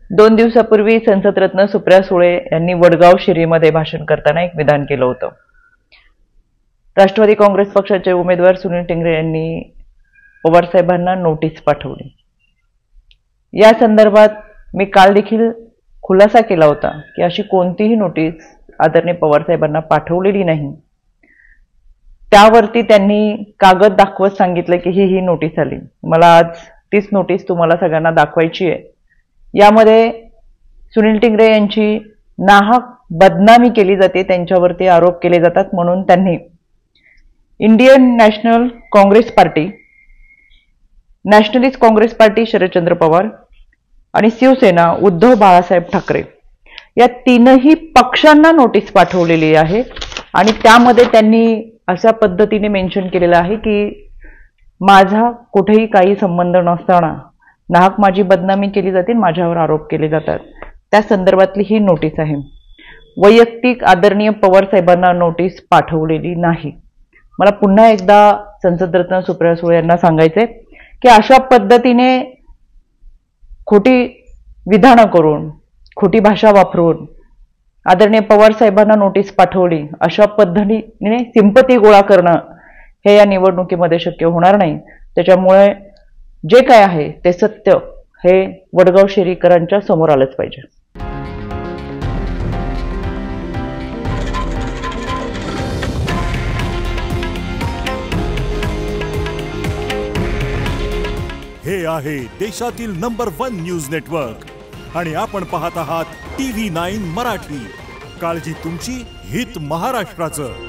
2 दिवसापूर्वी संसदरत्न सुप्रिया सुळे यांनी वडगाव शिरीमध्ये भाषण करताना एक विधान केलं होतं. राष्ट्रवादी काँग्रेस पक्षाचे उमेदवार सुनील टिंगरे यांनी पवार साहेबांना नोटीस पाठवली. या संदर्भात मी काल देखील खुलासा केला होता की अशी कोणतीही नोटीस आदरणीय पवार साहेबांना पाठवलेली नाही. त्यावरती त्यांनी कागद दाखवत सांगितलं की ही नोटीस आली. मला आज तीच नोटीस तुम्हाला सगळ्यांना दाखवायची आहे. यामध्ये सुनील टिंगरे यांची नाहक बदनामी केली जाते, त्यांच्यावरती आरोप केले जातात. म्हणून त्यांनी Indian National Congress Party, Nationalist Congress Party Sharadchandra Pawar आणि शिवसेना उद्धव बाळासाहेब ठाकरे या तीनही पक्षांना नोटीस पाठवलेली आहे. आणि त्यामध्ये त्यांनी अशा पद्धतीने मेन्शन केलेलं आहे की माझा कुठेही काही संबंध नसताना नाहक माझी बदनामी केली जाते, माझ्यावर आरोप केले जातात. त्या संदर्भातली ही नोटीस आहे. वैयक्तिक आदरणीय पवार साहेबांना नोटीस पाठवलेली नाही. मला पुन्हा एकदा संसदरत्न सुप्रिया सुळे यांना सांगायचंय की अशा पद्धतीने खोटी विधानं करून, खोटी भाषा वापरून आदरणीय पवार साहेबांना नोटीस पाठवली, अशा पद्धतीने सिंपती गोळा करणं हे या निवडणुकीमध्ये शक्य होणार नाही. त्याच्यामुळे जे काय आहे ते सत्य हे वडगाव शिरीकरांच्या समोर आलंच पाहिजे. हे आहे देशातील नंबर 1 न्यूज नेटवर्क आणि आपण पाहत आहात TV9 मराठी. काळजी तुमची, हित महाराष्ट्राचं.